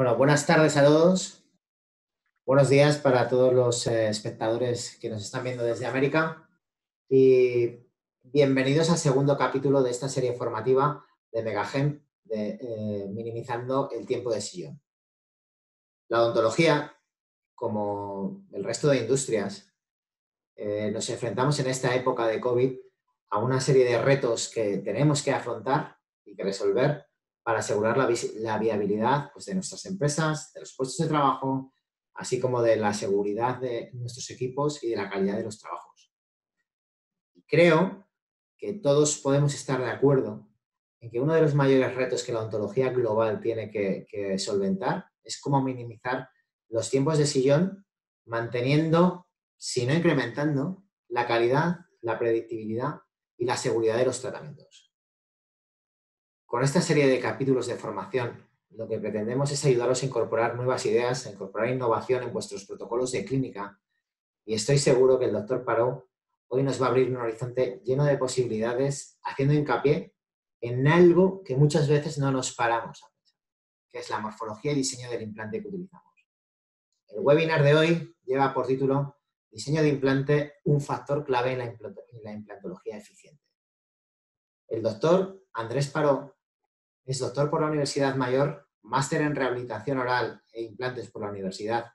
Bueno, buenas tardes a todos. Buenos días para todos los espectadores que nos están viendo desde América. Y bienvenidos al segundo capítulo de esta serie formativa de Megagem, de Minimizando el tiempo de sillón. La odontología, como el resto de industrias, nos enfrentamos en esta época de COVID a una serie de retos que tenemos que afrontar y que resolver para asegurar la viabilidad pues, de nuestras empresas, de los puestos de trabajo, así como de la seguridad de nuestros equipos y de la calidad de los trabajos. Creo que todos podemos estar de acuerdo en que uno de los mayores retos que la odontología global tiene que solventar es cómo minimizar los tiempos de sillón, manteniendo, si no incrementando, la calidad, la predictibilidad y la seguridad de los tratamientos. Con esta serie de capítulos de formación, lo que pretendemos es ayudaros a incorporar nuevas ideas, a incorporar innovación en vuestros protocolos de clínica, y estoy seguro que el doctor Paró hoy nos va a abrir un horizonte lleno de posibilidades, haciendo hincapié en algo que muchas veces no nos paramos a pensar, que es la morfología y diseño del implante que utilizamos. El webinar de hoy lleva por título Diseño de implante, un factor clave en la implantología eficiente. El doctor Andrés Paró es doctor por la Universidad Mayor, máster en rehabilitación oral e implantes por la Universidad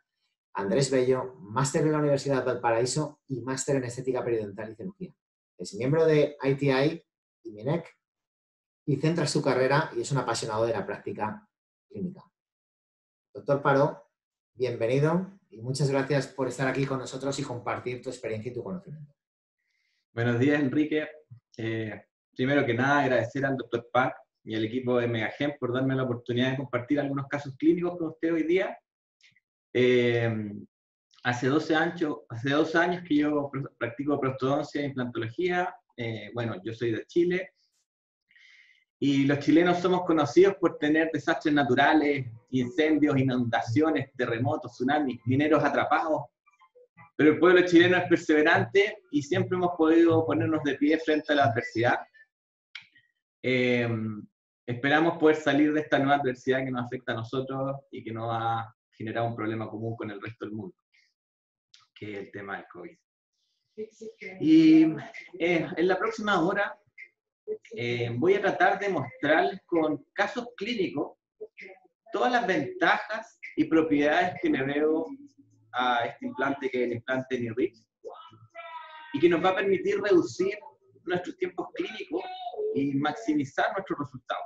Andrés Bello, máster en la Universidad de Valparaíso y máster en estética periodontal y cirugía. Es miembro de ITI y MINEC y centra su carrera y es un apasionado de la práctica clínica. Doctor Paró, bienvenido y muchas gracias por estar aquí con nosotros y compartir tu experiencia y tu conocimiento. Buenos días, Enrique. Primero que nada, agradecer al doctor Park y al equipo de Megagem por darme la oportunidad de compartir algunos casos clínicos con usted hoy día. Hace 12 años que yo practico prostodoncia e implantología. Bueno, yo soy de Chile. Y los chilenos somos conocidos por tener desastres naturales, incendios, inundaciones, terremotos, tsunamis, mineros atrapados. Pero el pueblo chileno es perseverante y siempre hemos podido ponernos de pie frente a la adversidad. Esperamos poder salir de esta nueva adversidad que nos afecta a nosotros y que nos va a generar un problema común con el resto del mundo, que es el tema del COVID. Y en la próxima hora voy a tratar de mostrarles con casos clínicos todas las ventajas y propiedades que le veo a este implante, que es el implante NeoRix, y que nos va a permitir reducir nuestros tiempos clínicos y maximizar nuestros resultados.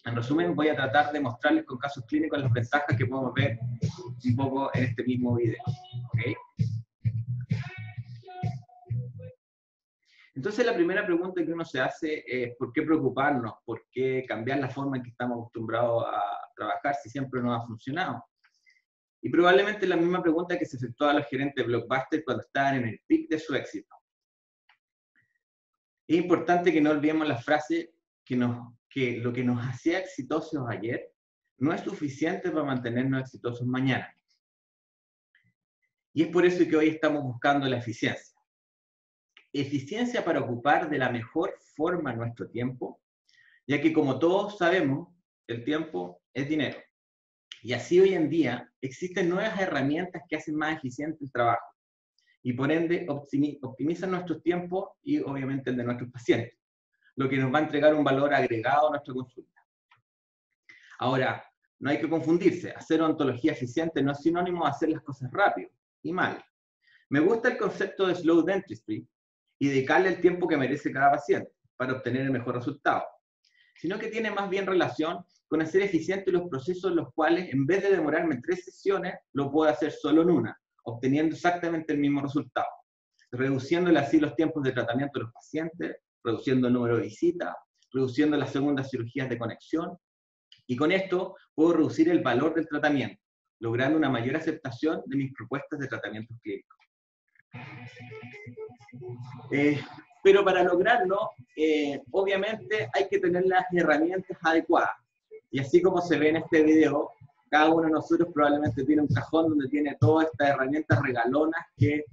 En resumen, voy a tratar de mostrarles con casos clínicos las ventajas que podemos ver un poco en este mismo video. ¿Okay? Entonces, la primera pregunta que uno se hace es ¿por qué preocuparnos? ¿Por qué cambiar la forma en que estamos acostumbrados a trabajar si siempre nos ha funcionado? Y probablemente la misma pregunta que se efectuaba a los gerentes de Blockbuster cuando estaban en el pic de su éxito. Es importante que no olvidemos la frase que lo que nos hacía exitosos ayer no es suficiente para mantenernos exitosos mañana. Y es por eso que hoy estamos buscando la eficiencia. Eficiencia para ocupar de la mejor forma nuestro tiempo, ya que como todos sabemos, el tiempo es dinero. Y así hoy en día existen nuevas herramientas que hacen más eficiente el trabajo y por ende optimizan nuestros tiempos y obviamente el de nuestros pacientes, lo que nos va a entregar un valor agregado a nuestra consulta. Ahora, no hay que confundirse, hacer odontología eficiente no es sinónimo de hacer las cosas rápido y mal. Me gusta el concepto de slow dentistry y dedicarle el tiempo que merece cada paciente para obtener el mejor resultado, sino que tiene más bien relación con hacer eficientes los procesos en los cuales, en vez de demorarme 3 sesiones, lo puedo hacer solo en una, obteniendo exactamente el mismo resultado, reduciéndole así los tiempos de tratamiento de los pacientes, reduciendo el número de visitas, reduciendo las segundas cirugías de conexión, y con esto puedo reducir el valor del tratamiento, logrando una mayor aceptación de mis propuestas de tratamientos clínicos. Pero para lograrlo, obviamente hay que tener las herramientas adecuadas. Y así como se ve en este video, cada uno de nosotros probablemente tiene un cajón donde tiene todas estas herramientas regalonas que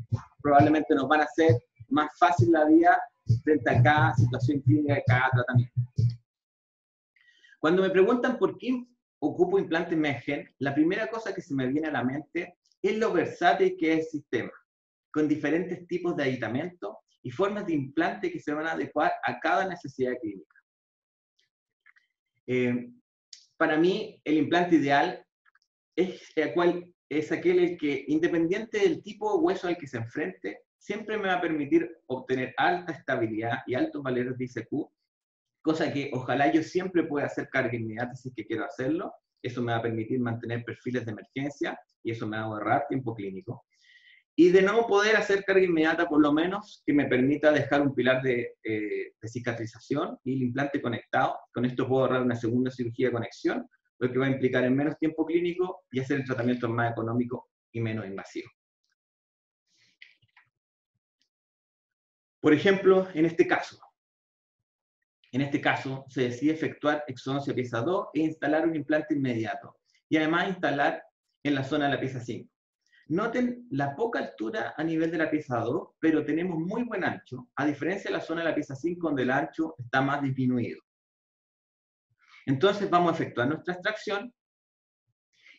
probablemente nos van a hacer más fácil la vida frente a cada situación clínica de cada tratamiento. Cuando me preguntan por qué ocupo implantes Medsgen, la primera cosa que se me viene a la mente es lo versátil que es el sistema, con diferentes tipos de aditamentos y formas de implante que se van a adecuar a cada necesidad clínica. Para mí, el implante ideal es aquel el que, independiente del tipo de hueso al que se enfrente, siempre me va a permitir obtener alta estabilidad y altos valores de ICQ, cosa que ojalá yo siempre pueda hacer carga inmediata si es que quiero hacerlo. Eso me va a permitir mantener perfiles de emergencia y eso me va a ahorrar tiempo clínico. Y de no poder hacer carga inmediata, por lo menos que me permita dejar un pilar de cicatrización y el implante conectado. Con esto puedo ahorrar una segunda cirugía de conexión, lo que va a implicar en menos tiempo clínico y hacer el tratamiento más económico y menos invasivo. Por ejemplo, en este caso se decide efectuar exodoncia pieza 2 e instalar un implante inmediato, y además instalar en la zona de la pieza 5. Noten la poca altura a nivel de la pieza 2, pero tenemos muy buen ancho, a diferencia de la zona de la pieza 5, donde el ancho está más disminuido. Entonces vamos a efectuar nuestra extracción,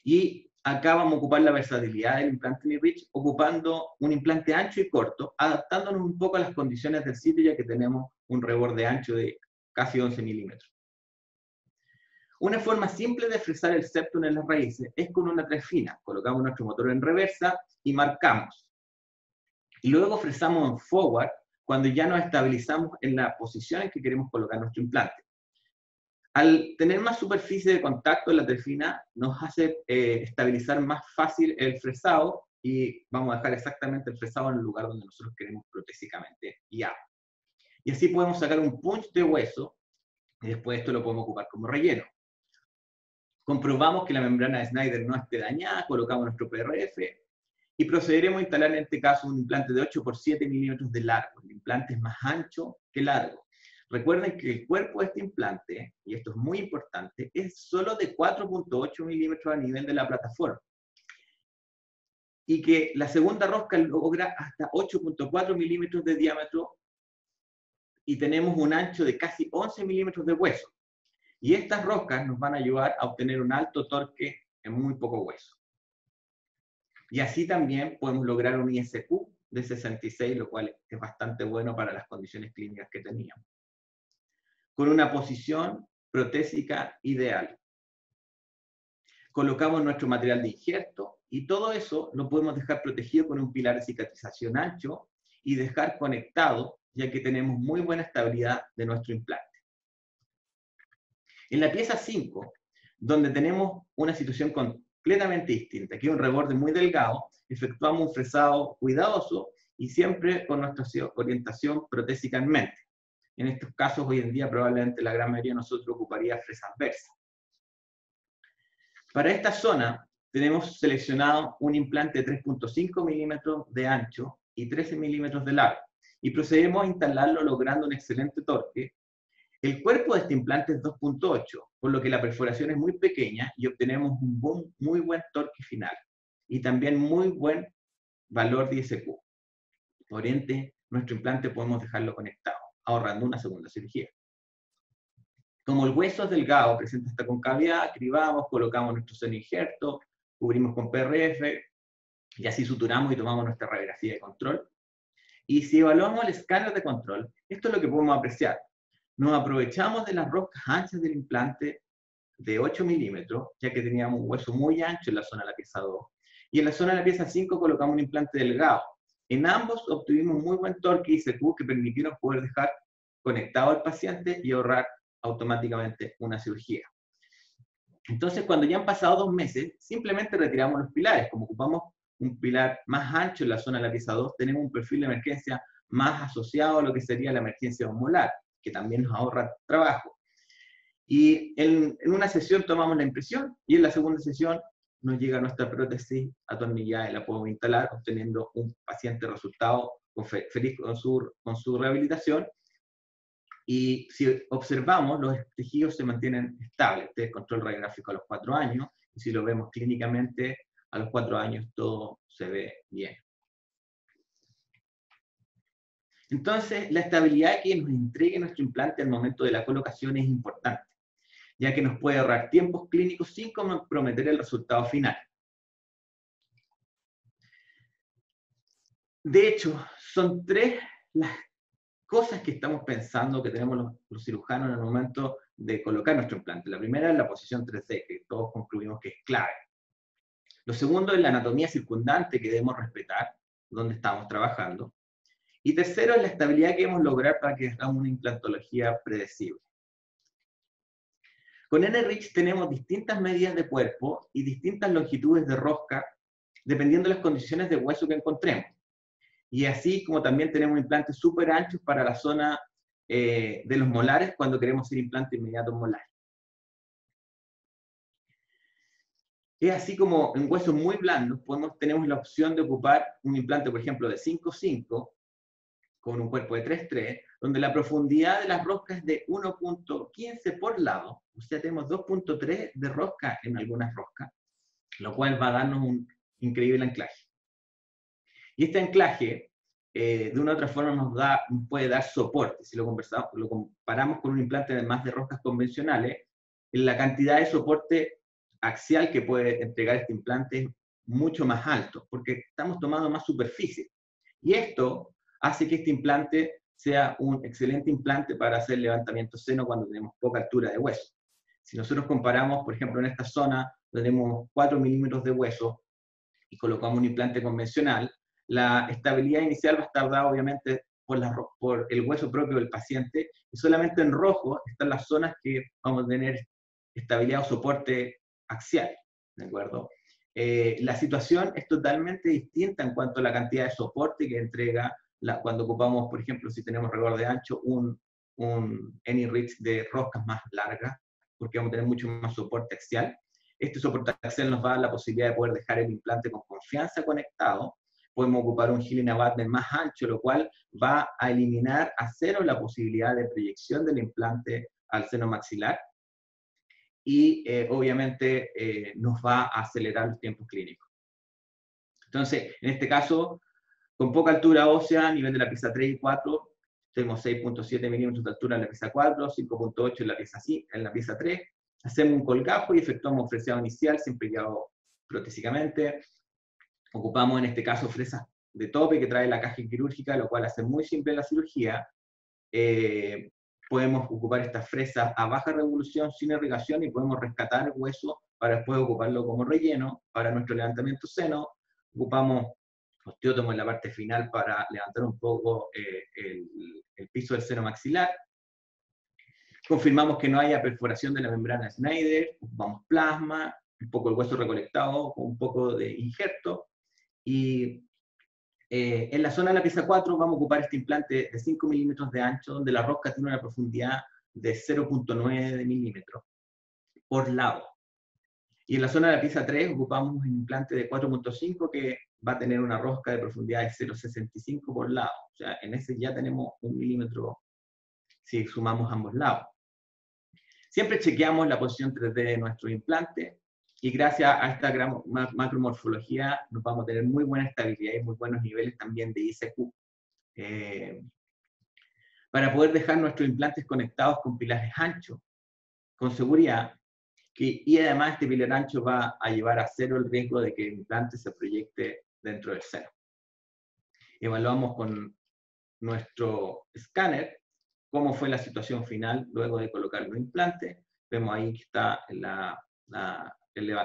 y acá vamos a ocupar la versatilidad del implante Unirich, ocupando un implante ancho y corto, adaptándonos un poco a las condiciones del sitio, ya que tenemos un reborde ancho de casi 11 milímetros. Una forma simple de fresar el septum en las raíces es con una trefina. Colocamos nuestro motor en reversa y marcamos. Y luego fresamos en forward cuando ya nos estabilizamos en la posición en que queremos colocar nuestro implante. Al tener más superficie de contacto en la trefina, nos hace estabilizar más fácil el fresado y vamos a dejar exactamente el fresado en el lugar donde nosotros queremos protésicamente guiar. Y así podemos sacar un punch de hueso y después esto lo podemos ocupar como relleno. Comprobamos que la membrana de Snyder no esté dañada, colocamos nuestro PRF y procederemos a instalar en este caso un implante de 8 por 7 milímetros de largo. El implante es más ancho que largo. Recuerden que el cuerpo de este implante, y esto es muy importante, es solo de 4.8 milímetros a nivel de la plataforma. Y que la segunda rosca logra hasta 8.4 milímetros de diámetro y tenemos un ancho de casi 11 milímetros de hueso. Y estas roscas nos van a ayudar a obtener un alto torque en muy poco hueso. Y así también podemos lograr un ISQ de 66, lo cual es bastante bueno para las condiciones clínicas que teníamos. Con una posición protésica ideal. Colocamos nuestro material de injerto y todo eso lo podemos dejar protegido con un pilar de cicatrización ancho y dejar conectado, ya que tenemos muy buena estabilidad de nuestro implante. En la pieza 5, donde tenemos una situación completamente distinta, aquí un reborde muy delgado, efectuamos un fresado cuidadoso y siempre con nuestra orientación protésica en mente. En estos casos, hoy en día, probablemente la gran mayoría de nosotros ocuparía fresas versas. Para esta zona, tenemos seleccionado un implante de 3.5 milímetros de ancho y 13 milímetros de largo, y procedemos a instalarlo logrando un excelente torque. El cuerpo de este implante es 2.8, por lo que la perforación es muy pequeña y obtenemos un muy buen torque final, y también muy buen valor de ISQ. Por ende, nuestro implante podemos dejarlo conectado, ahorrando una segunda cirugía. Como el hueso es delgado, presenta esta concavidad, cribamos, colocamos nuestro seno injerto, cubrimos con PRF, y así suturamos y tomamos nuestra radiografía de control. Y si evaluamos el escáner de control, esto es lo que podemos apreciar. Nos aprovechamos de las roscas anchas del implante de 8 milímetros, ya que teníamos un hueso muy ancho en la zona de la pieza 2. Y en la zona de la pieza 5 colocamos un implante delgado. En ambos obtuvimos muy buen torque y ICQ que permitieron poder dejar conectado al paciente y ahorrar automáticamente una cirugía. Entonces, cuando ya han pasado 2 meses, simplemente retiramos los pilares. Como ocupamos un pilar más ancho en la zona de la pieza 2, tenemos un perfil de emergencia más asociado a lo que sería la emergencia molar, que también nos ahorra trabajo. Y en una sesión tomamos la impresión y en la segunda sesión nos llega nuestra prótesis atornillada y la podemos instalar, obteniendo un paciente resultado feliz con su rehabilitación. Y si observamos, los tejidos se mantienen estables. Este es el control radiográfico a los 4 años, y si lo vemos clínicamente, a los 4 años todo se ve bien. Entonces, la estabilidad que nos entregue nuestro implante al momento de la colocación es importante. ya que nos puede ahorrar tiempos clínicos sin comprometer el resultado final. De hecho, son 3 las cosas que estamos pensando, que tenemos los cirujanos en el momento de colocar nuestro implante. La primera es la posición 3D, que todos concluimos que es clave. Lo segundo es la anatomía circundante que debemos respetar, donde estamos trabajando. Y tercero es la estabilidad que debemos lograr para que hagamos una implantología predecible. Con N-RICH tenemos distintas medidas de cuerpo y distintas longitudes de rosca, dependiendo de las condiciones de hueso que encontremos. Y así como también tenemos implantes súper anchos para la zona de los molares cuando queremos hacer implantes inmediatos molares. Es así como en huesos muy blandos tenemos la opción de ocupar un implante, por ejemplo, de 5,5 con un cuerpo de 3,3, donde la profundidad de las roscas es de 1,15 por lado, o sea, tenemos 2,3 de rosca en algunas roscas, lo cual va a darnos un increíble anclaje. Y este anclaje, de una u otra forma, nos puede dar soporte. Si lo comparamos con un implante además de roscas convencionales, la cantidad de soporte axial que puede entregar este implante es mucho más alto, porque estamos tomando más superficie. Y esto hace que este implante sea un excelente implante para hacer levantamiento seno cuando tenemos poca altura de hueso. Si nosotros comparamos, por ejemplo, en esta zona, tenemos 4 milímetros de hueso y colocamos un implante convencional, la estabilidad inicial va a estar dada obviamente por el hueso propio del paciente, y solamente en rojo están las zonas que vamos a tener estabilidad o soporte axial, ¿de acuerdo? La situación es totalmente distinta en cuanto a la cantidad de soporte que entrega cuando ocupamos, por ejemplo, si tenemos regor de ancho, un N-RICH de roscas más largas, porque vamos a tener mucho más soporte axial. Este soporte axial nos va a dar la posibilidad de poder dejar el implante con confianza conectado. Podemos ocupar un healing abutment más ancho, lo cual va a eliminar a cero la posibilidad de proyección del implante al seno maxilar y obviamente nos va a acelerar los tiempos clínicos. Entonces, en este caso, con poca altura ósea, a nivel de la pieza 3 y 4, tenemos 6,7 milímetros de altura en la pieza 4, 5,8 en la pieza 3, hacemos un colgajo y efectuamos un freseado inicial, siempre guiado protésicamente. Ocupamos en este caso fresas de tope que trae la caja quirúrgica, lo cual hace muy simple la cirugía. Podemos ocupar estas fresas a baja revolución, sin irrigación, y podemos rescatar el hueso para después ocuparlo como relleno para nuestro levantamiento seno. Ocupamos osteótomo en la parte final para levantar un poco el piso del seno maxilar. Confirmamos que no haya perforación de la membrana Schneider, ocupamos plasma, un poco el hueso recolectado con un poco de injerto, y en la zona de la pieza 4 vamos a ocupar este implante de 5 milímetros de ancho, donde la rosca tiene una profundidad de 0,9 milímetros por lado. Y en la zona de la pieza 3 ocupamos un implante de 4,5 que va a tener una rosca de profundidad de 0,65 por lado. O sea, en ese ya tenemos 1 milímetro si sumamos ambos lados. Siempre chequeamos la posición 3D de nuestro implante, y gracias a esta gran macromorfología nos vamos a tener muy buena estabilidad y muy buenos niveles también de ICQ. Para poder dejar nuestros implantes conectados con pilares anchos, con seguridad, y además este pilar ancho va a llevar a cero el riesgo de que el implante se proyecte dentro del seno. Evaluamos con nuestro escáner cómo fue la situación final luego de colocar los implantes. Vemos ahí que está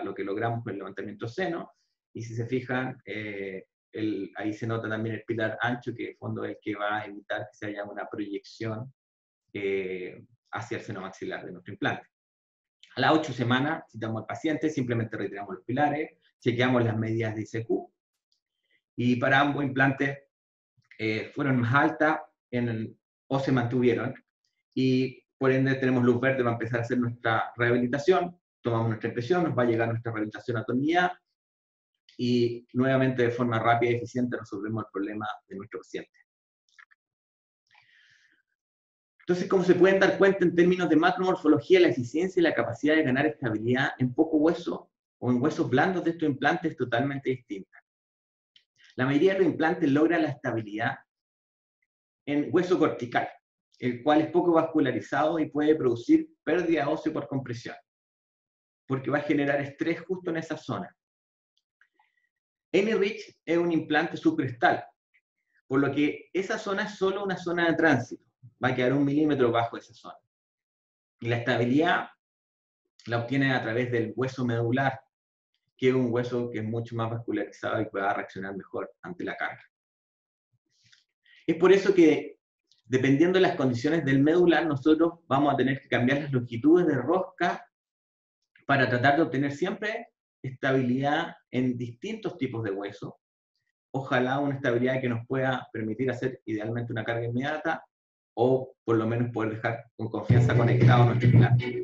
lo que logramos con el levantamiento seno, y si se fijan, ahí se nota también el pilar ancho, que en el fondo es el que va a evitar que se haya una proyección hacia el seno maxilar de nuestro implante. A las 8 semanas citamos al paciente, simplemente retiramos los pilares, chequeamos las medidas de ICQ, y para ambos implantes fueron más altas o se mantuvieron, y por ende tenemos luz verde para empezar a hacer nuestra rehabilitación. Tomamos nuestra impresión, nos va a llegar nuestra rehabilitación a atonidad, y nuevamente de forma rápida y eficiente resolvemos el problema de nuestro paciente. Entonces, como se pueden dar cuenta, en términos de macromorfología, la eficiencia y la capacidad de ganar estabilidad en poco hueso o en huesos blandos de estos implantes es totalmente distinta. La mayoría de los implantes logran la estabilidad en hueso cortical, el cual es poco vascularizado y puede producir pérdida ósea por compresión, porque va a generar estrés justo en esa zona. AnyReach es un implante subcristal, por lo que esa zona es solo una zona de tránsito, va a quedar 1 milímetro bajo esa zona. Y la estabilidad la obtiene a través del hueso medular, que es un hueso que es mucho más vascularizado y pueda reaccionar mejor ante la carga. Es por eso que, dependiendo de las condiciones del medular, nosotros vamos a tener que cambiar las longitudes de rosca para tratar de obtener siempre estabilidad en distintos tipos de hueso. Ojalá una estabilidad que nos pueda permitir hacer idealmente una carga inmediata o por lo menos poder dejar con confianza conectado nuestro implante.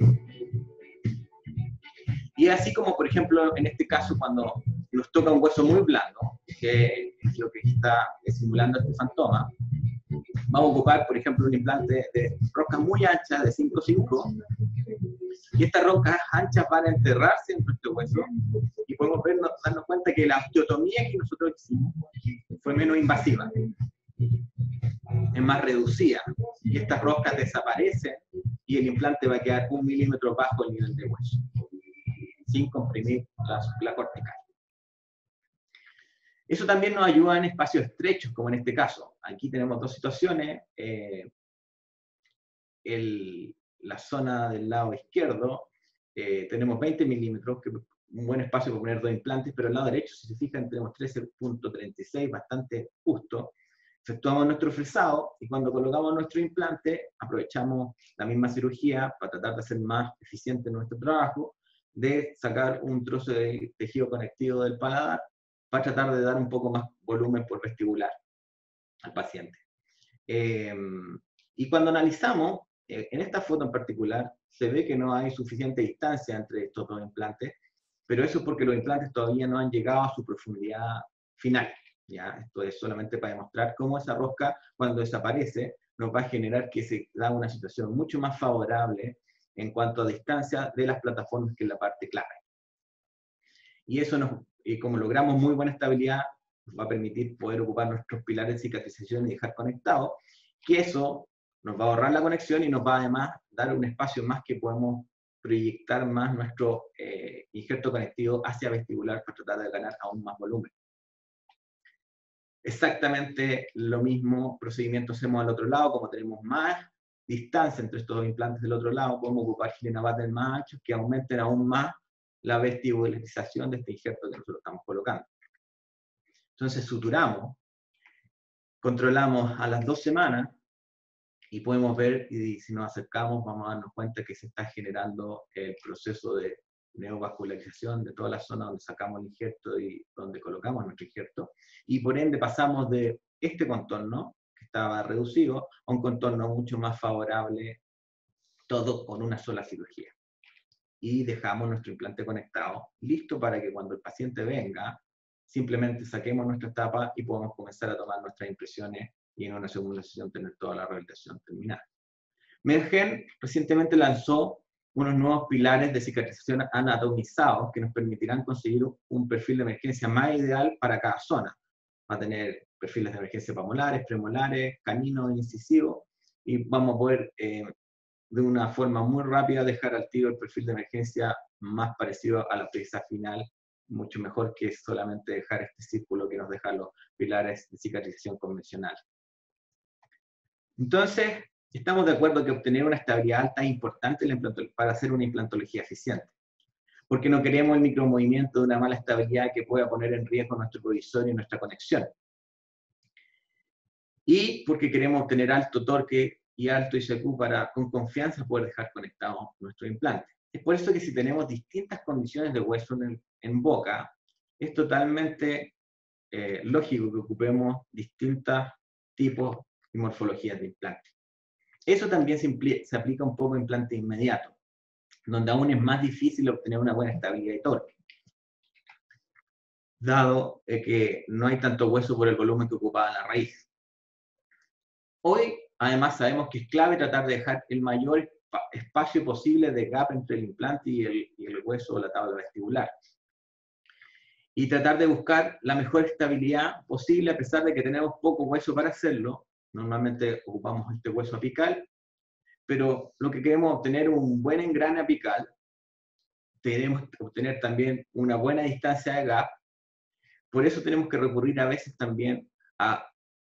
Y así como, por ejemplo, en este caso, cuando nos toca un hueso muy blando, que es lo que está simulando este fantoma, vamos a ocupar, por ejemplo, un implante de roscas muy anchas, de 5,5, y estas roscas anchas van a enterrarse en nuestro hueso, y podemos darnos cuenta que la osteotomía que nosotros hicimos fue menos invasiva, es más reducida, y estas roscas desaparecen, y el implante va a quedar 1 milímetro bajo el nivel de hueso, sin comprimir la cortical. Eso también nos ayuda en espacios estrechos, como en este caso. Aquí tenemos dos situaciones. La zona del lado izquierdo, tenemos 20 milímetros, que es un buen espacio para poner 2 implantes, pero el lado derecho, si se fijan, tenemos 13,36, bastante justo. Efectuamos nuestro fresado y cuando colocamos nuestro implante, aprovechamos la misma cirugía para tratar de hacer más eficiente nuestro trabajo, de sacar un trozo de tejido conectivo del paladar para tratar de dar un poco más volumen por vestibular al paciente. Y cuando analizamos, en esta foto en particular, se ve que no hay suficiente distancia entre estos dos implantes, pero eso es porque los implantes todavía no han llegado a su profundidad final. ¿Ya? Esto es solamente para demostrar cómo esa rosca, cuando desaparece, nos va a generar que se da una situación mucho más favorable en cuanto a distancia de las plataformas, que es la parte clave. Y eso, como logramos muy buena estabilidad, nos va a permitir poder ocupar nuestros pilares de cicatrización y dejar conectados, que eso nos va a ahorrar la conexión y nos va además dar un espacio más que podemos proyectar más nuestro injerto conectivo hacia vestibular para tratar de ganar aún más volumen. Exactamente lo mismo procedimiento hacemos al otro lado, como tenemos más distancia entre estos dos implantes del otro lado, podemos ocupar Gilena-Butler más anchos que aumenten aún más la vestibularización de este injerto que nosotros estamos colocando. Entonces suturamos, controlamos a las 2 semanas y podemos ver, y si nos acercamos vamos a darnos cuenta que se está generando el proceso de neovascularización de toda la zona donde sacamos el injerto y donde colocamos nuestro injerto, y por ende pasamos de este contorno, que estaba reducido, a un contorno mucho más favorable, todo con una sola cirugía. Y dejamos nuestro implante conectado, listo para que cuando el paciente venga, simplemente saquemos nuestra tapa y podamos comenzar a tomar nuestras impresiones y en una segunda sesión tener toda la rehabilitación terminada. Medgen recientemente lanzó unos nuevos pilares de cicatrización anatomizados que nos permitirán conseguir un perfil de emergencia más ideal para cada zona. Va a tener perfiles de emergencia para molares, premolares, caninos, incisivos, y vamos a poder de una forma muy rápida dejar al tiro el perfil de emergencia más parecido a la pieza final, mucho mejor que solamente dejar este círculo que nos dejan los pilares de cicatrización convencional. Entonces, estamos de acuerdo que obtener una estabilidad alta es importante para hacer una implantología eficiente, porque no queremos el micromovimiento de una mala estabilidad que pueda poner en riesgo nuestro provisorio y nuestra conexión. Y porque queremos obtener alto torque y alto ICQ para con confianza poder dejar conectado nuestro implante. Es por eso que si tenemos distintas condiciones de hueso en boca, es totalmente lógico que ocupemos distintos tipos y morfologías de implantes. Eso también se aplica un poco a implantes inmediatos, donde aún es más difícil obtener una buena estabilidad y torque, dado que no hay tanto hueso por el volumen que ocupaba la raíz. Hoy, además, sabemos que es clave tratar de dejar el mayor espacio posible de gap entre el implante y el hueso o la tabla vestibular. Y tratar de buscar la mejor estabilidad posible, a pesar de que tenemos poco hueso para hacerlo, Normalmente ocupamos este hueso apical, pero lo que queremos obtener un buen engrane apical, queremos obtener también una buena distancia de gap. Por eso tenemos que recurrir a veces también a,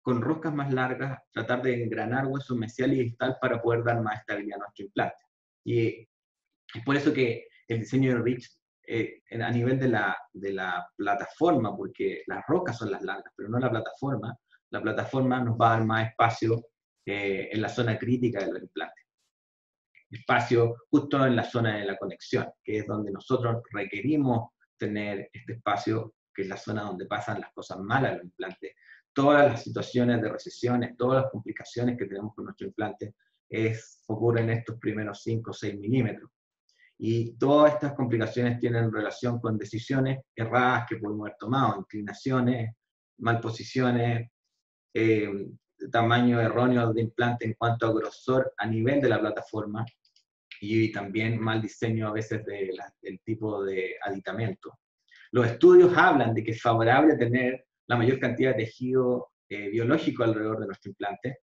con roscas más largas, tratar de engranar hueso mesial y distal para poder dar más estabilidad a nuestro implante. Y es por eso que el diseño de Rich, a nivel de la plataforma, porque las rocas son las largas, pero no la plataforma nos va a dar más espacio en la zona crítica del implante. Espacio justo en la zona de la conexión, que es donde nosotros requerimos tener este espacio, que es la zona donde pasan las cosas malas del implante. Todas las situaciones de recesiones, todas las complicaciones que tenemos con nuestro implante ocurren en estos primeros 5 o 6 milímetros. Y todas estas complicaciones tienen relación con decisiones erradas que podemos haber tomado, inclinaciones, malposiciones, tamaño erróneo de implante en cuanto a grosor a nivel de la plataforma, y también mal diseño a veces del tipo de aditamento. Los estudios hablan de que es favorable tener la mayor cantidad de tejido biológico alrededor de nuestro implante,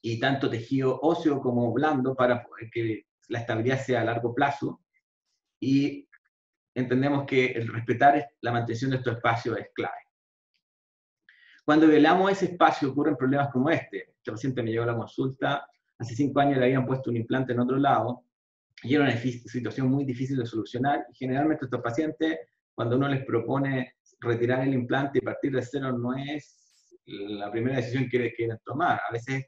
y tanto tejido óseo como blando para poder que la estabilidad sea a largo plazo, y entendemos que el respetar la mantención de estos espacios es clave. Cuando violamos ese espacio ocurren problemas como este. Este paciente me llegó a la consulta, hace 5 años le habían puesto un implante en otro lado, y era una situación muy difícil de solucionar. Y generalmente estos pacientes, cuando uno les propone retirar el implante y partir de cero, no es la primera decisión que quieren tomar. A veces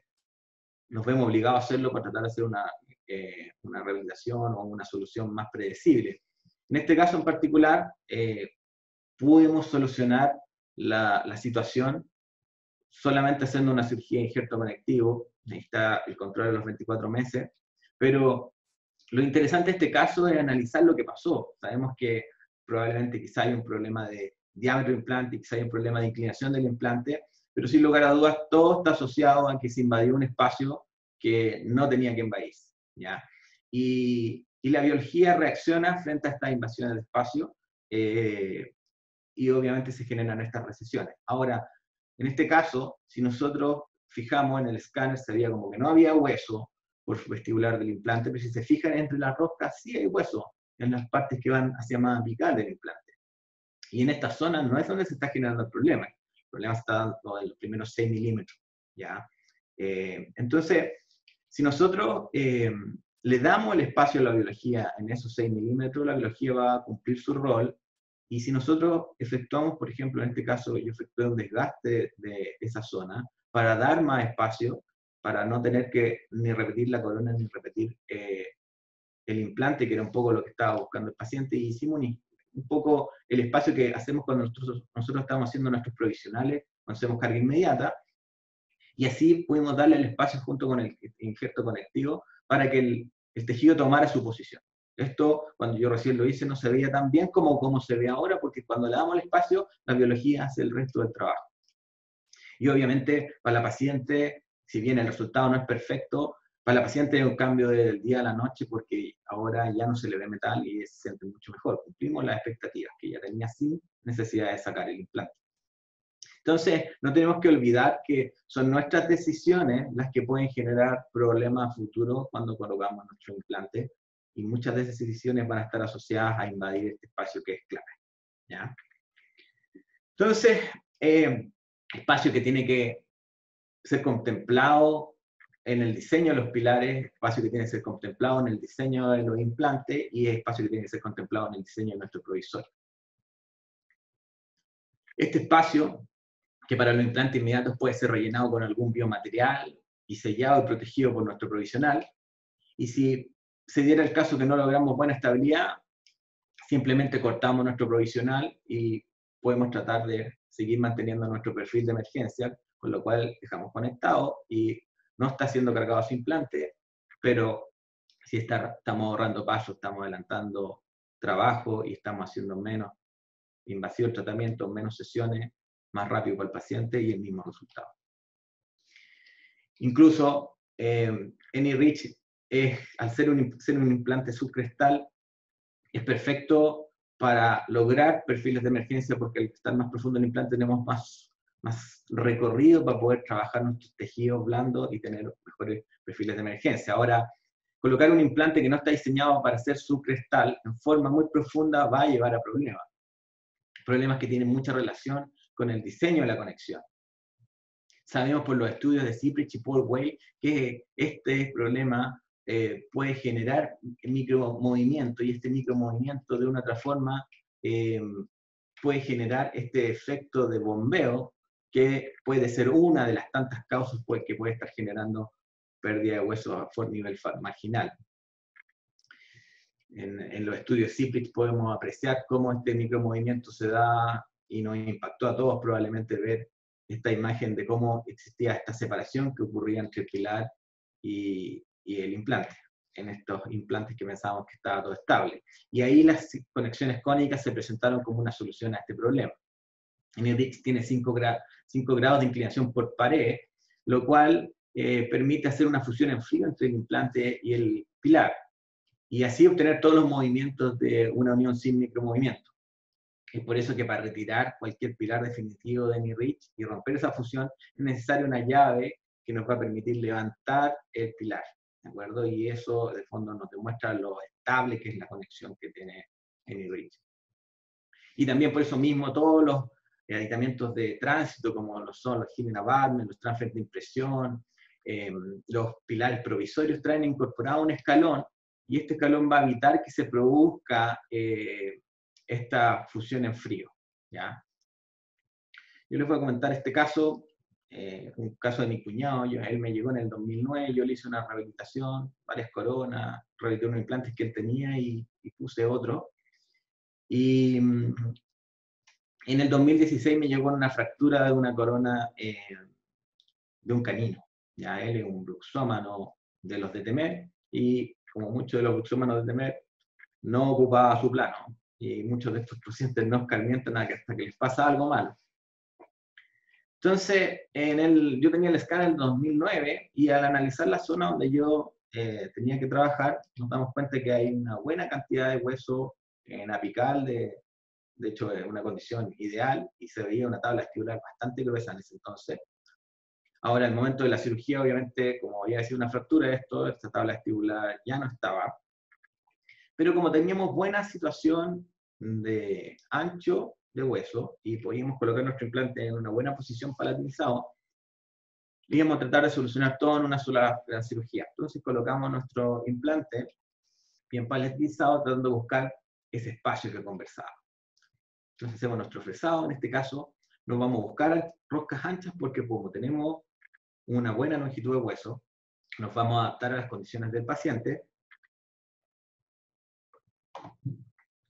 nos vemos obligados a hacerlo para tratar de hacer una rehabilitación o una solución más predecible. En este caso en particular, pudimos solucionar la situación solamente haciendo una cirugía de injerto conectivo. Necesita el control de los 24 meses, pero lo interesante de este caso es analizar lo que pasó. Sabemos que probablemente quizá hay un problema de diámetro del implante, quizá hay un problema de inclinación del implante, pero sin lugar a dudas todo está asociado a que se invadió un espacio que no tenía que invadirse, ¿ya? Y la biología reacciona frente a estas invasiones de espacio, y obviamente se generan estas recesiones. Ahora, en este caso, si nosotros fijamos en el escáner, se veía como que no había hueso por vestibular del implante, pero si se fijan entre las roscas, sí hay hueso en las partes que van hacia más apical del implante. Y en esta zona no es donde se está generando el problema. El problema está dando en los primeros 6 milímetros, ¿ya? Entonces, si nosotros le damos el espacio a la biología en esos 6 milímetros, la biología va a cumplir su rol. Y si nosotros efectuamos, por ejemplo, en este caso, yo efectué un desgaste de esa zona para dar más espacio, para no tener que ni repetir la corona ni repetir el implante, que era un poco lo que estaba buscando el paciente, y hicimos un poco el espacio que hacemos cuando nosotros estamos haciendo nuestros provisionales, cuando hacemos carga inmediata, y así pudimos darle el espacio junto con el injerto conectivo para que el tejido tomara su posición. Esto, cuando yo recién lo hice, no se veía tan bien como se ve ahora, porque cuando le damos el espacio, la biología hace el resto del trabajo. Y obviamente, para la paciente, si bien el resultado no es perfecto, para la paciente es un cambio del día a la noche, porque ahora ya no se le ve metal y se siente mucho mejor. Cumplimos las expectativas que ella tenía sin necesidad de sacar el implante. Entonces, no tenemos que olvidar que son nuestras decisiones las que pueden generar problemas futuros cuando colocamos nuestro implante, y muchas de esas decisiones van a estar asociadas a invadir este espacio que es clave, ¿ya? Entonces, espacio que tiene que ser contemplado en el diseño de los pilares, espacio que tiene que ser contemplado en el diseño de los implantes, y espacio que tiene que ser contemplado en el diseño de nuestro provisor. Este espacio, que para los implantes inmediatos puede ser rellenado con algún biomaterial y sellado y protegido por nuestro provisional. Y si se diera el caso que no logramos buena estabilidad, simplemente cortamos nuestro provisional y podemos tratar de seguir manteniendo nuestro perfil de emergencia, con lo cual dejamos conectado y no está siendo cargado su implante, pero si estamos ahorrando pasos, estamos adelantando trabajo y estamos haciendo menos invasivo el tratamiento, menos sesiones, más rápido para el paciente y el mismo resultado. Incluso AnyReach, al ser un implante subcrestal, es perfecto para lograr perfiles de emergencia, porque al estar más profundo el implante tenemos más más recorrido para poder trabajar nuestros tejidos blandos y tener mejores perfiles de emergencia. Ahora, colocar un implante que no está diseñado para ser subcrestal en forma muy profunda va a llevar a problemas que tienen mucha relación con el diseño de la conexión. Sabemos por los estudios de Ciprich y Paul Weil que este problema puede generar micromovimiento, y este micromovimiento de una otra forma puede generar este efecto de bombeo, que puede ser una de las tantas causas que puede estar generando pérdida de hueso a nivel marginal. En los estudios Ciprich podemos apreciar cómo este micromovimiento se da, y nos impactó a todos probablemente ver esta imagen de cómo existía esta separación que ocurría entre el pilar y el implante, en estos implantes que pensábamos que estaba todo estable. Y ahí las conexiones cónicas se presentaron como una solución a este problema. NRIX tiene 5 grados de inclinación por pared, lo cual permite hacer una fusión en frío entre el implante y el pilar, y así obtener todos los movimientos de una unión sin micromovimiento. Es por eso que para retirar cualquier pilar definitivo de NRIX y romper esa fusión es necesaria una llave que nos va a permitir levantar el pilar, ¿de acuerdo? Y eso de fondo nos demuestra lo estable que es la conexión que tiene NRIX. Y también por eso mismo todos los aditamientos de tránsito, como lo son los healing abutments, los transfers de impresión, los pilares provisorios, traen incorporado un escalón, y este escalón va a evitar que se produzca esta fusión en frío, ¿ya? Yo les voy a comentar este caso, un caso de mi cuñado. Él me llegó en el 2009, yo le hice una rehabilitación, varias coronas, rehabilité unos implantes que él tenía y puse otro. Y en el 2016 me llegó una fractura de una corona de un canino. Ya él es un bruxómano de los de temer, y como muchos de los bruxómanos de temer, no ocupaba su plano. Y muchos de estos pacientes no escarmientan hasta que les pasa algo malo. Entonces, yo tenía el escáner en el 2009, y al analizar la zona donde yo tenía que trabajar, nos damos cuenta que hay una buena cantidad de hueso en apical, de hecho es una condición ideal, y se veía una tabla vestibular bastante gruesa en ese entonces. Ahora, al momento de la cirugía, obviamente, como había sido una fractura, esta tabla vestibular ya no estaba. Pero como teníamos buena situación de ancho de hueso y podíamos colocar nuestro implante en una buena posición palatinizado, íbamos a tratar de solucionar todo en una sola gran cirugía. Entonces colocamos nuestro implante bien palatinizado, tratando de buscar ese espacio que conversaba. Entonces hacemos nuestro fresado. En este caso nos vamos a buscar roscas anchas, porque como tenemos una buena longitud de hueso, nos vamos a adaptar a las condiciones del paciente,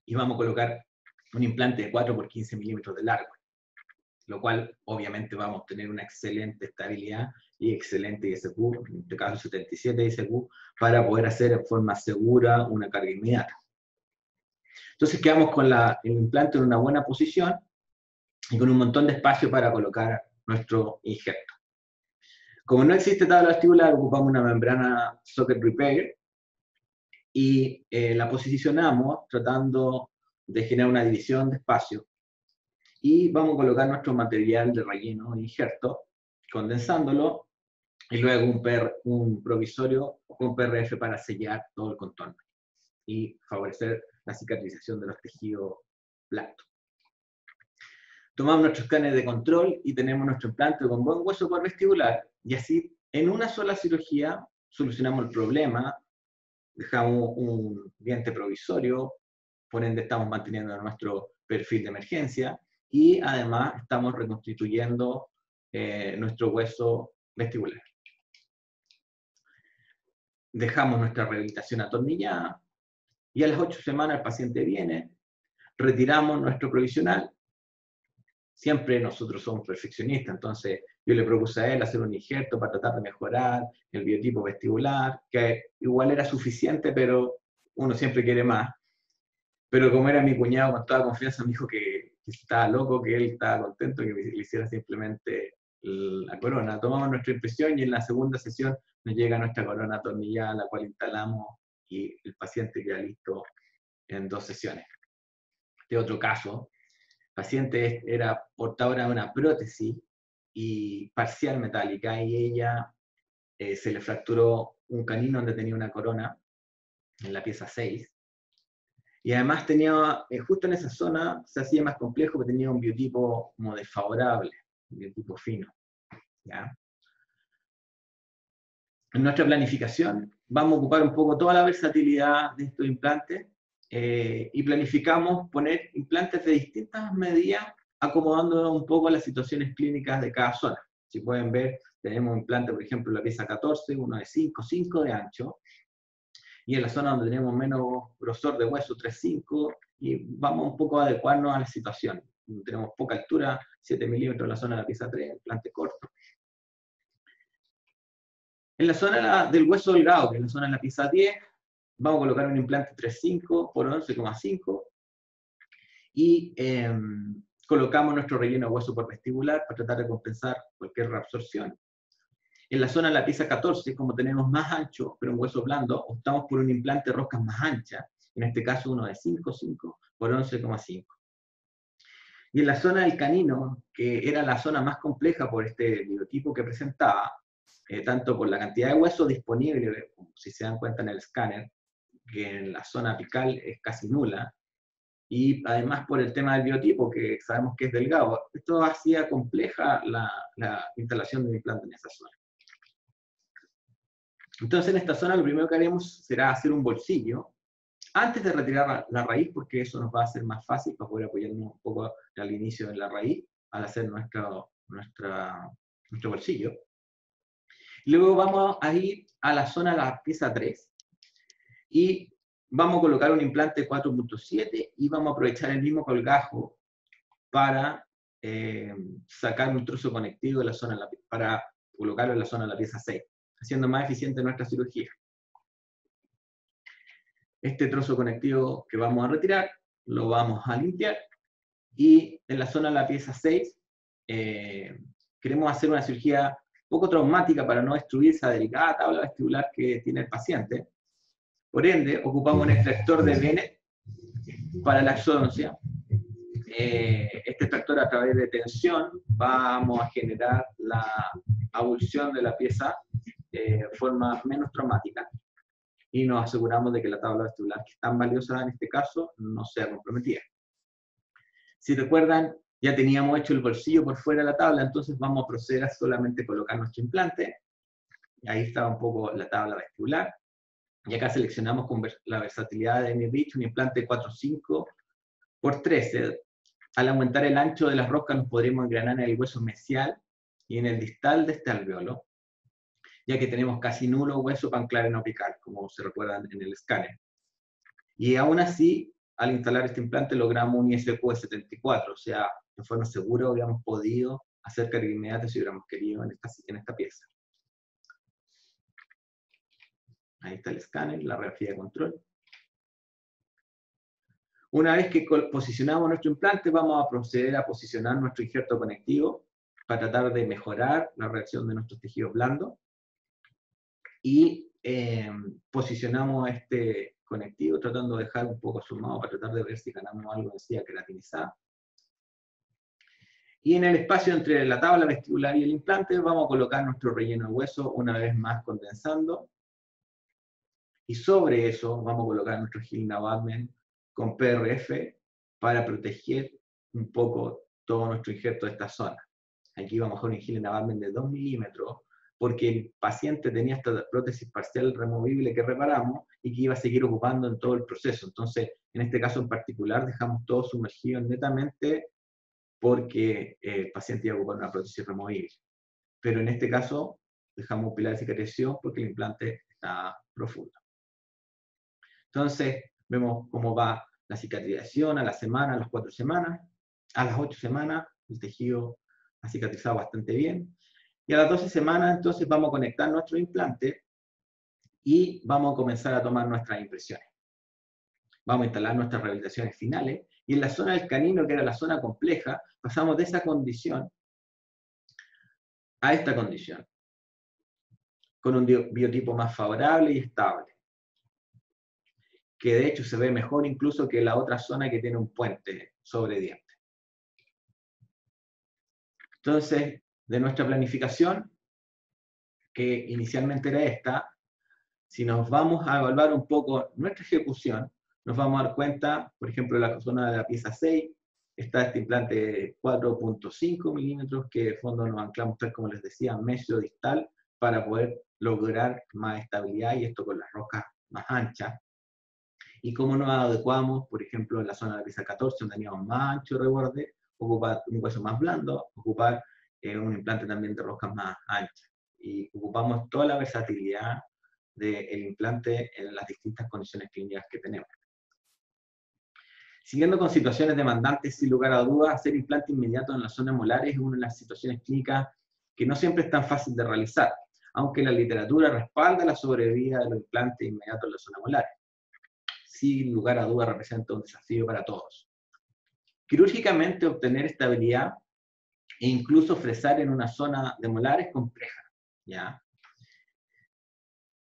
y vamos a colocar un implante de 4 por 15 milímetros de largo, lo cual obviamente vamos a tener una excelente estabilidad y excelente ISQ, en este caso 77 ISQ, para poder hacer en forma segura una carga inmediata. Entonces quedamos con el implante en una buena posición y con un montón de espacio para colocar nuestro injerto. Como no existe tabla vestibular, ocupamos una membrana socket repair, y la posicionamos tratando de generar una división de espacio, y vamos a colocar nuestro material de relleno de injerto, condensándolo, y luego un provisorio con PRF para sellar todo el contorno y favorecer la cicatrización de los tejidos blandos. Tomamos nuestro escáner de control y tenemos nuestro implante con buen hueso por vestibular, y así en una sola cirugía solucionamos el problema. Dejamos un diente provisorio, por ende estamos manteniendo nuestro perfil de emergencia, y además estamos reconstituyendo nuestro hueso vestibular. Dejamos nuestra rehabilitación atornillada, y a las 8 semanas el paciente viene, retiramos nuestro provisional. Siempre nosotros somos perfeccionistas, entonces yo le propuse a él hacer un injerto para tratar de mejorar el biotipo vestibular, que igual era suficiente, pero uno siempre quiere más. Pero como era mi cuñado, con toda confianza me dijo que estaba loco, que él estaba contento, que le hiciera simplemente la corona. Tomamos nuestra impresión, y en la segunda sesión nos llega nuestra corona atornillada, la cual instalamos, y el paciente queda listo en 2 sesiones. Este otro caso, el paciente era portador de una prótesis y parcial metálica, y ella se le fracturó un canino donde tenía una corona, en la pieza 6, y además tenía, justo en esa zona se hacía más complejo porque tenía un biotipo como desfavorable, un biotipo fino. ¿Ya? En nuestra planificación vamos a ocupar un poco toda la versatilidad de estos implantes y planificamos poner implantes de distintas medidas acomodando un poco las situaciones clínicas de cada zona. Si pueden ver, tenemos un implante, por ejemplo, en la pieza 14, uno de 5, 5 de ancho, y en la zona donde tenemos menos grosor de hueso, 3,5, y vamos un poco a adecuarnos a la situación. Tenemos poca altura, 7 milímetros en la zona de la pieza 3, implante corto. En la zona del hueso delgado, que es la zona de la pieza 10, vamos a colocar un implante 3,5 por 11,5 y colocamos nuestro relleno de hueso por vestibular para tratar de compensar cualquier reabsorción. En la zona de la pieza 14, como tenemos más ancho, pero un hueso blando, optamos por un implante de roscas más ancha, en este caso uno de 5,5 por 11,5. Y en la zona del canino, que era la zona más compleja por este biotipo que presentaba, tanto por la cantidad de hueso disponible, como si se dan cuenta en el escáner, que en la zona apical es casi nula, y además por el tema del biotipo, que sabemos que es delgado. Esto hacía compleja la instalación de un implante en esa zona. Entonces, en esta zona lo primero que haremos será hacer un bolsillo, antes de retirar la raíz, porque eso nos va a hacer más fácil para poder apoyarnos un poco al inicio de la raíz, al hacer nuestro bolsillo. Luego vamos a ir a la zona de la pieza 3, y vamos a colocar un implante 4,7 y vamos a aprovechar el mismo colgajo para sacar un trozo conectivo de la zona para colocarlo en la zona de la pieza 6, haciendo más eficiente nuestra cirugía. Este trozo conectivo que vamos a retirar lo vamos a limpiar, y en la zona de la pieza 6 queremos hacer una cirugía poco traumática para no destruir esa delicada tabla vestibular que tiene el paciente. Por ende, ocupamos un extractor de Bennett para la exodoncia. Este extractor, a través de tensión, vamos a generar la abulsión de la pieza de forma menos traumática, y nos aseguramos de que la tabla vestibular, que es tan valiosa en este caso, no sea comprometida. Si recuerdan, ya teníamos hecho el bolsillo por fuera de la tabla, entonces vamos a proceder a solamente colocar nuestro implante. Ahí está un poco la tabla vestibular. Y acá seleccionamos con la versatilidad de MBridge un implante 4,5 por 13. Al aumentar el ancho de las roscas nos podremos engranar en el hueso mesial y en el distal de este alveolo, ya que tenemos casi nulo hueso para anclar en apical, como se recuerdan en el escáner. Y aún así, al instalar este implante logramos un ISQ de 74, o sea, de forma segura hubiéramos podido hacer carga inmediata si hubiéramos querido en esta pieza. Ahí está el escáner, la radiografía de control. Una vez que posicionamos nuestro implante, vamos a proceder a posicionar nuestro injerto conectivo para tratar de mejorar la reacción de nuestros tejidos blandos. Y posicionamos este conectivo tratando de dejar un poco sumado para tratar de ver si ganamos algo de encía queratinizada. Y en el espacio entre la tabla vestibular y el implante vamos a colocar nuestro relleno de hueso, una vez más condensando. Y sobre eso vamos a colocar nuestro Healing Abutment con PRF para proteger un poco todo nuestro injerto de esta zona. Aquí vamos a un Healing Abutment de 2 milímetros, porque el paciente tenía esta prótesis parcial removible que reparamos y que iba a seguir ocupando en todo el proceso. Entonces, en este caso en particular, dejamos todo sumergido netamente porque el paciente iba a ocupar una prótesis removible. Pero en este caso, dejamos un pilar de cicatrización porque el implante está profundo. Entonces, vemos cómo va la cicatrización a la semana, a las 4 semanas, a las 8 semanas, el tejido ha cicatrizado bastante bien. Y a las 12 semanas, entonces, vamos a conectar nuestro implante y vamos a comenzar a tomar nuestras impresiones. Vamos a instalar nuestras rehabilitaciones finales, y en la zona del canino, que era la zona compleja, pasamos de esa condición a esta condición, con un biotipo más favorable y estable, que de hecho se ve mejor incluso que la otra zona que tiene un puente sobre diente. Entonces, de nuestra planificación, que inicialmente era esta, si nos vamos a evaluar un poco nuestra ejecución, nos vamos a dar cuenta, por ejemplo, en la zona de la pieza 6, está este implante de 4.5 milímetros, que de fondo nos anclamos, tal como les decía, mesio-distal, para poder lograr más estabilidad, y esto con las roscas más anchas. Y cómo nos adecuamos, por ejemplo, en la zona de la pieza 14, donde teníamos más ancho reborde, ocupar un hueso más blando, ocupar un implante también de roscas más anchas. Y ocupamos toda la versatilidad del implante en las distintas condiciones clínicas que tenemos. Siguiendo con situaciones demandantes, sin lugar a dudas, hacer implante inmediato en la zona molar es una de las situaciones clínicas que no siempre es tan fácil de realizar, aunque la literatura respalda la sobrevida de los implantes inmediatos en la zona molar. Sin lugar a dudas representa un desafío para todos. Quirúrgicamente obtener estabilidad e incluso fresar en una zona de molar es compleja, ¿ya?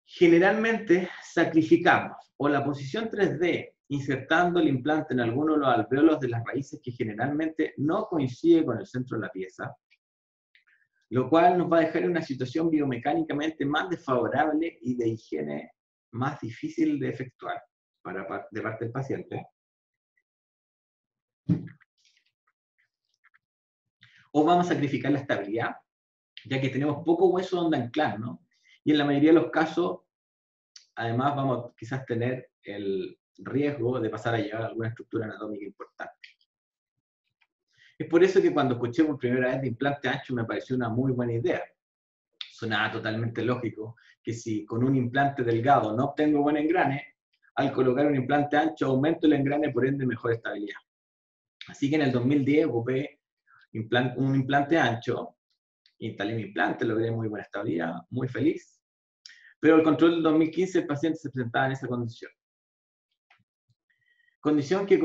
Generalmente sacrificamos o la posición 3D insertando el implante en alguno de los alvéolos de las raíces que generalmente no coincide con el centro de la pieza, lo cual nos va a dejar en una situación biomecánicamente más desfavorable y de higiene más difícil de efectuar de parte del paciente. O vamos a sacrificar la estabilidad, ya que tenemos poco hueso donde anclar, ¿no? Y en la mayoría de los casos, además, vamos a quizás tener el riesgo de pasar a llevar alguna estructura anatómica importante. Es por eso que cuando escuché por primera vez de implante ancho me pareció una muy buena idea. Sonaba totalmente lógico que si con un implante delgado no obtengo buen engrane, al colocar un implante ancho aumento el engrane, por ende mejor estabilidad. Así que en el 2010 ocupé un implante ancho, instalé mi implante, logré muy buena estabilidad, muy feliz. Pero el control del 2015 el paciente se presentaba en esa condición. Condición que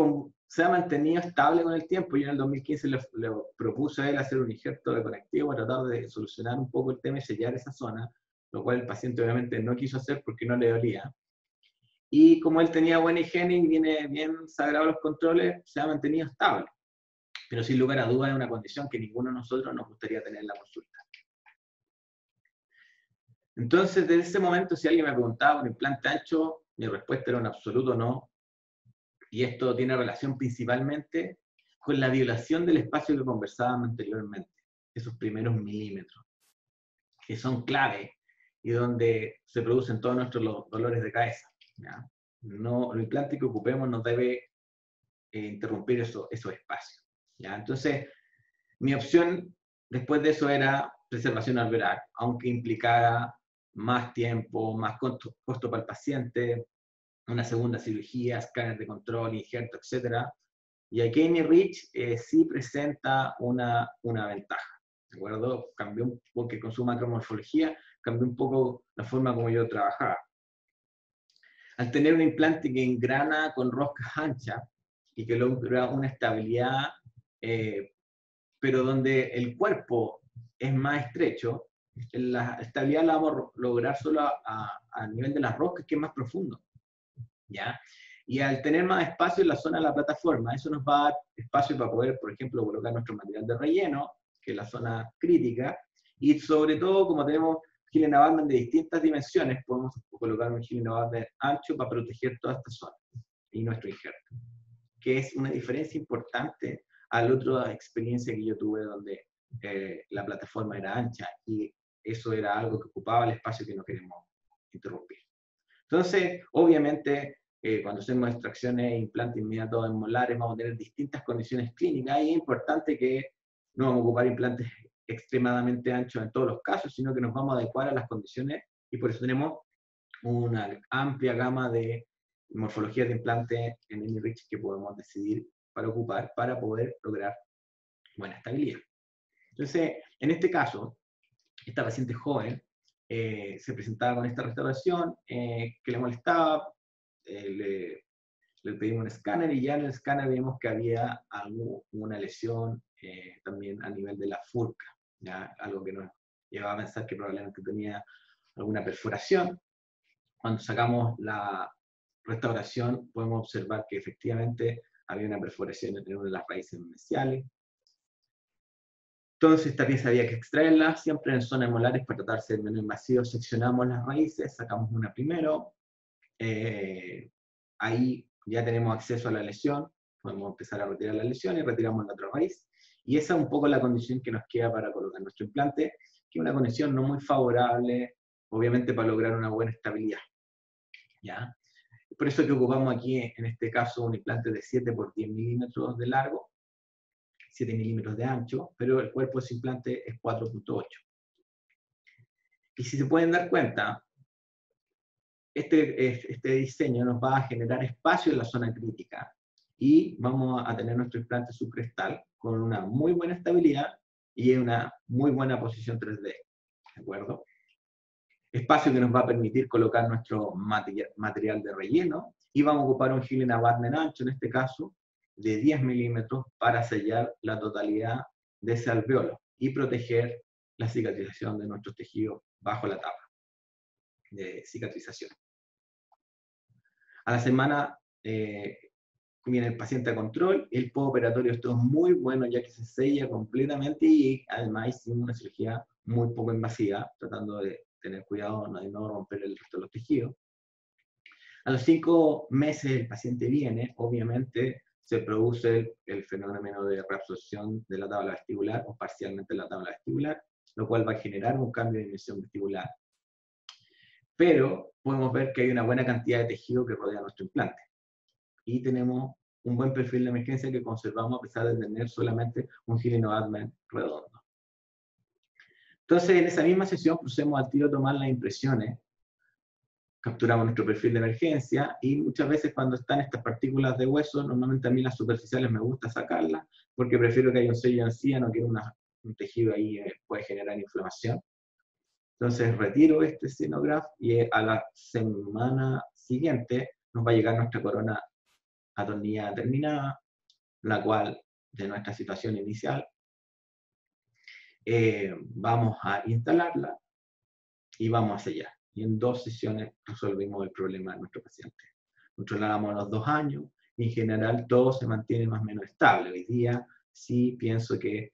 se ha mantenido estable con el tiempo. Yo en el 2015 le propuse a él hacer un injerto de conectivo para tratar de solucionar un poco el tema y sellar esa zona, lo cual el paciente obviamente no quiso hacer porque no le dolía. Y como él tenía buena higiene y viene bien sagrado los controles, se ha mantenido estable. Pero sin lugar a dudas es una condición que ninguno de nosotros nos gustaría tener en la consulta. Entonces, desde ese momento, si alguien me preguntaba por implante ancho, mi respuesta era un absoluto no. Y esto tiene relación principalmente con la violación del espacio que conversábamos anteriormente, esos primeros milímetros, que son clave y donde se producen todos nuestros dolores de cabeza, ¿ya? No, el implante que ocupemos no debe interrumpir esos espacios, ¿ya? Entonces, mi opción después de eso era preservación alveolar, aunque implicara más tiempo, más costo para el paciente, una segunda cirugía, escáner de control, injerto, etc. Y aquí en Rich sí presenta una ventaja, ¿de acuerdo? Cambió un poco, porque con su macromorfología, cambió un poco la forma como yo trabajaba. Al tener un implante que engrana con roscas anchas y que logra una estabilidad, pero donde el cuerpo es más estrecho, la estabilidad la vamos a lograr solo a nivel de las roscas, que es más profundo, ¿ya? Y al tener más espacio en la zona de la plataforma, eso nos va a dar espacio para poder, por ejemplo, colocar nuestro material de relleno, que es la zona crítica, y sobre todo, como tenemos Healing Abutment de distintas dimensiones, podemos colocar un Healing Abutment ancho para proteger toda esta zona y nuestro injerto, que es una diferencia importante a la otra experiencia que yo tuve donde la plataforma era ancha y eso era algo que ocupaba el espacio que no queremos interrumpir. Entonces, obviamente, cuando hacemos extracciones e implantes inmediatos en molares, vamos a tener distintas condiciones clínicas y es importante que no vamos a ocupar implantes extremadamente anchos en todos los casos, sino que nos vamos a adecuar a las condiciones y por eso tenemos una amplia gama de morfologías de implantes en NRICH que podemos decidir para ocupar para poder lograr buena estabilidad. Entonces, en este caso, esta paciente joven se presentaba con esta restauración que le molestaba, le pedimos un escáner y ya en el escáner vimos que había una lesión también a nivel de la furca, ¿ya? Algo que nos llevaba a pensar que probablemente tenía alguna perforación. Cuando sacamos la restauración podemos observar que efectivamente había una perforación en una de las raíces mesiales. Entonces esta pieza había que extraerla, siempre en zonas molares para tratarse de menos invasivo. Seccionamos las raíces, sacamos una primero, ahí ya tenemos acceso a la lesión, podemos empezar a retirar la lesión y retiramos la otra raíz. Y esa es un poco la condición que nos queda para colocar nuestro implante, que es una condición no muy favorable, obviamente para lograr una buena estabilidad. ¿Ya? Por eso que ocupamos aquí, en este caso, un implante de 7 por 10 milímetros de largo, 7 milímetros de ancho, pero el cuerpo de ese implante es 4.8. Y si se pueden dar cuenta, este diseño nos va a generar espacio en la zona crítica y vamos a tener nuestro implante subcrestal con una muy buena estabilidad y una muy buena posición 3D, ¿de acuerdo? Espacio que nos va a permitir colocar nuestro material de relleno y vamos a ocupar un Healing Abutment ancho, en este caso, de 10 milímetros para sellar la totalidad de ese alveolo y proteger la cicatrización de nuestros tejidos bajo la tapa de cicatrización. A la semana viene el paciente a control, el postoperatorio esto es muy bueno ya que se sella completamente y además hicimos una cirugía muy poco invasiva, tratando de tener cuidado de no romper el resto de los tejidos. A los 5 meses el paciente viene, obviamente se produce el fenómeno de reabsorción de la tabla vestibular o parcialmente la tabla vestibular, lo cual va a generar un cambio de dimensión vestibular. Pero podemos ver que hay una buena cantidad de tejido que rodea nuestro implante. Y tenemos un buen perfil de emergencia que conservamos a pesar de tener solamente un Healing Abutment redondo. Entonces, en esa misma sesión procedemos al tiro a tomar las impresiones, capturamos nuestro perfil de emergencia y muchas veces cuando están estas partículas de hueso, normalmente a mí las superficiales me gusta sacarlas porque prefiero que haya un sello encía, no quiero un tejido ahí puede generar inflamación. Entonces retiro este xenograph y a la semana siguiente nos va a llegar nuestra corona atornillada terminada, la cual de nuestra situación inicial vamos a instalarla y vamos a sellar. Y en 2 sesiones resolvimos el problema de nuestro paciente. Nosotros lo damos a los 2 años y en general todo se mantiene más o menos estable. Hoy día sí pienso que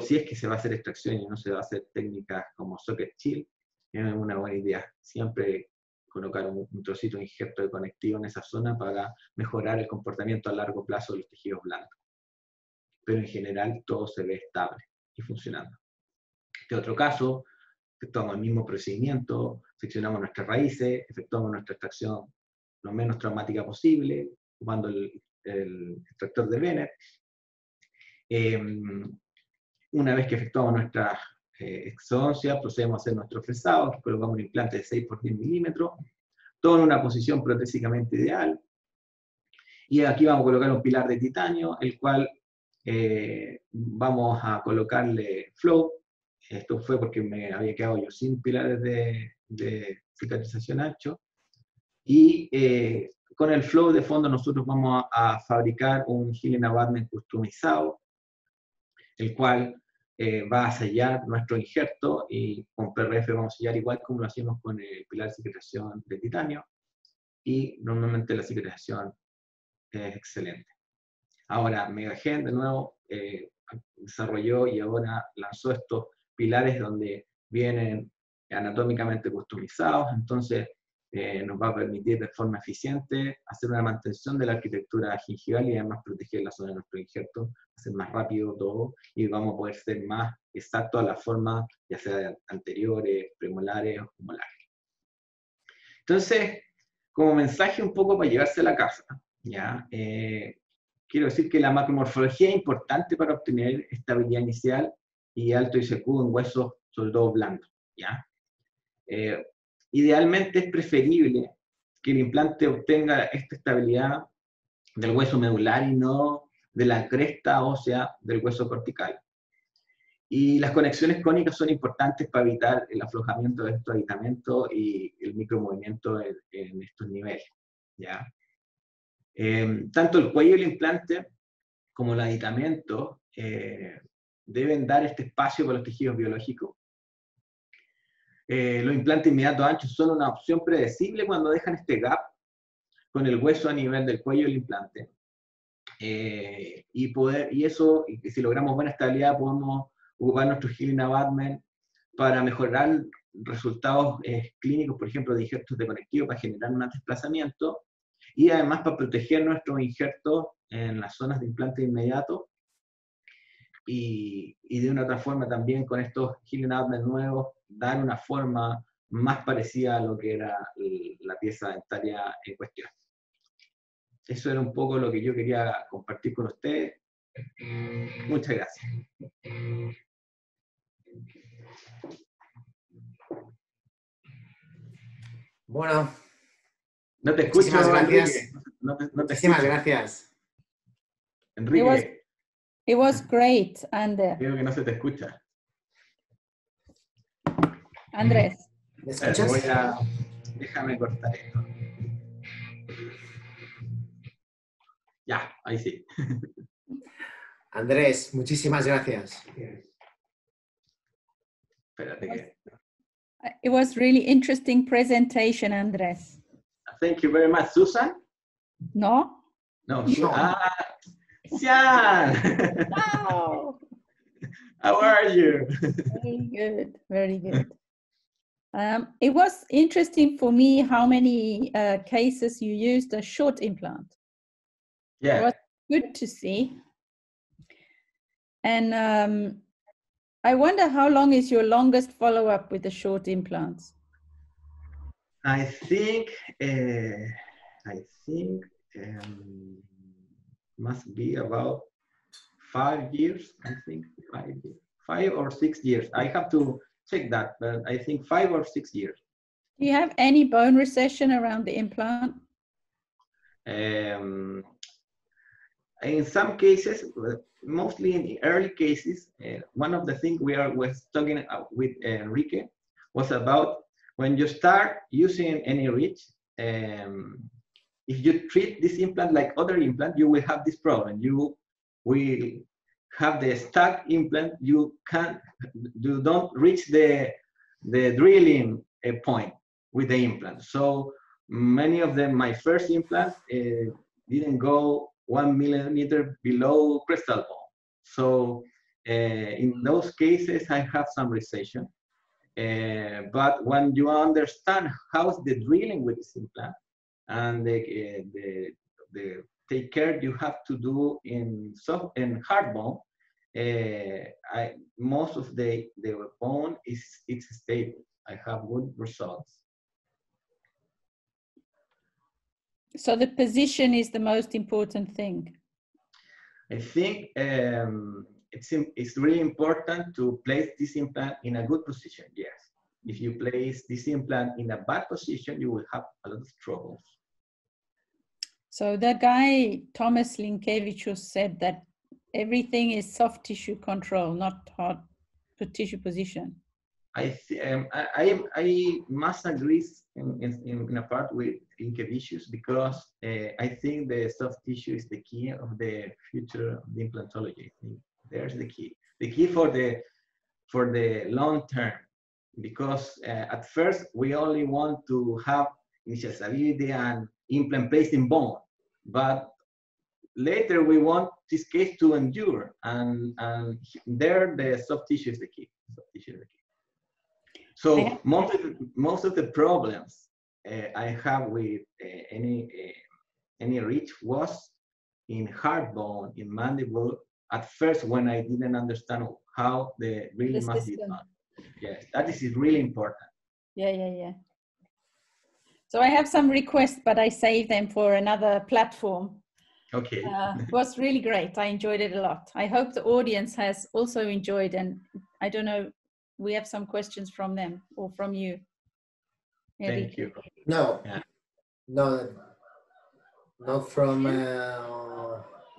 si es que se va a hacer extracción y no se va a hacer técnicas como socket chill, es una buena idea. Siempre colocar un trocito de injerto de conectivo en esa zona para mejorar el comportamiento a largo plazo de los tejidos blandos. Pero en general todo se ve estable y funcionando. Este otro caso, efectuamos el mismo procedimiento, seccionamos nuestras raíces, efectuamos nuestra extracción lo menos traumática posible, ocupando el extractor de Bennett. Una vez que efectuamos nuestra exodoncia, procedemos a hacer nuestro fresado, colocamos un implante de 6 por 10 milímetros, todo en una posición protésicamente ideal. Y aquí vamos a colocar un pilar de titanio, el cual vamos a colocarle flow. Esto fue porque me había quedado yo sin pilares de cicatrización ancho. Y con el flow de fondo nosotros vamos a fabricar un Healing Abutment customizado, el cual va a sellar nuestro injerto y con PRF vamos a sellar igual como lo hacemos con el pilar de cicatrización de titanio. Y normalmente la cicatrización es excelente. Ahora, Megagen de nuevo desarrolló y ahora lanzó estos pilares donde vienen anatómicamente customizados, entonces nos va a permitir de forma eficiente hacer una mantención de la arquitectura gingival y además proteger la zona de nuestro injerto, hacer más rápido todo y vamos a poder ser más exactos a la forma, ya sea anteriores, premolares o molares. Entonces, como mensaje un poco para llevarse a la casa, ¿ya? Quiero decir que la macromorfología es importante para obtener estabilidad inicial y alto ICQ en huesos, sobre todo blandos, ¿ya? Idealmente es preferible que el implante obtenga esta estabilidad del hueso medular y no de la cresta ósea del hueso cortical. Y las conexiones cónicas son importantes para evitar el aflojamiento de estos aditamentos y el micromovimiento en estos niveles, ¿ya? Tanto el cuello del implante como el aditamento deben dar este espacio para los tejidos biológicos. Los implantes inmediatos anchos son una opción predecible cuando dejan este gap con el hueso a nivel del cuello del implante. y eso, y si logramos buena estabilidad, podemos ocupar nuestro healing abutment para mejorar resultados clínicos, por ejemplo, de injertos de conectivo para generar más desplazamiento, y además para proteger nuestros injertos en las zonas de implante inmediato, y de una otra forma también con estos healing abutment nuevos, dar una forma más parecida a lo que era la pieza dentaria en cuestión. Eso era un poco lo que yo quería compartir con ustedes. Muchas gracias. Bueno, No te escucho, muchísimas gracias. Enrique. No te Muchísimas escucho. gracias. Enrique, It was great, Ander. creo que no se te escucha. Andrés. ¿Me Espérate, escuchas? déjame cortar esto. Ya, ahí sí. Andrés, muchísimas gracias. Espérate que... It was really interesting presentation, Andrés. Thank you very much, Susan. No? No, No. Sian. Wow. How are you? Very good, very good. It was interesting for me how many cases you used a short implant. Yeah. It was good to see. And I wonder how long is your longest follow-up with the short implants? I think must be about 5 years. I think 5 years, 5 or 6 years. I have to check that, but I think 5 or 6 years. Do you have any bone recession around the implant? In some cases, mostly in the early cases, one of the things we was talking with Enrique was about when you start using any ridge, if you treat this implant like other implant, you will have this problem. You will have the stuck implant. You don't reach the drilling point with the implant. So many of them, my first implant didn't go 1 millimeter below crystal bone. So in those cases, I have some recession. But when you understand how's the drilling with this implant and the take care you have to do in hard bone, most of the bone it's stable. I have good results. So the position is the most important thing. I think it's really important to place this implant in a good position, yes. If you place this implant in a bad position, you will have a lot of troubles. So the guy, Thomas Linkevichus, said that everything is soft tissue control, not hard tissue position. I must agree in a part with Linkevichus because I think the soft tissue is the key of the future of the implantology. I think there's the key. The key for the long term, because at first we only want to have initial stability and implant placed in bone, but later we want this case to endure, and there the soft tissue is the key. Soft tissue is the key. So most of the problems I have with any ridge was in hard bone, in mandible. At first, when I didn't understand how the drilling must be done. Yes, that is really important. Yeah. So I have some requests, but I save them for another platform. Okay. It was really great. I enjoyed it a lot. I hope the audience has also enjoyed, and I don't know, we have some questions from them or from you. Maybe. Thank you. No, not from,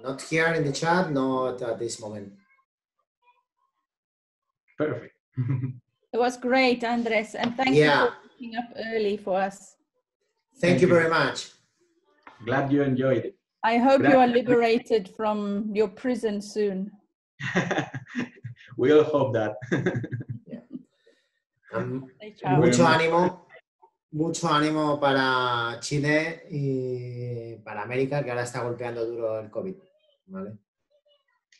not here in the chat, not at this moment. Perfect. It was great, Andres, and thank you for waking up early for us. Thank you very much. Glad you enjoyed it. I hope you are liberated from your prison soon. We all hope that. Mucho ánimo para Chile y para América, que ahora está golpeando duro el COVID. ¿vale?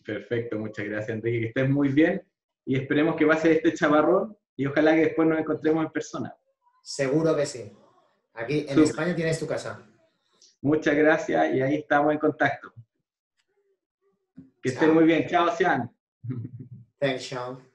Perfecto, muchas gracias, Enrique, que estés muy bien y esperemos que pase este chaparrón y ojalá que después nos encontremos en persona. Seguro que sí. Aquí en Súper. España tienes tu casa. Muchas gracias y ahí estamos en contacto. Que estén Chao. muy bien. Chao, Sean. Thanks, Sean.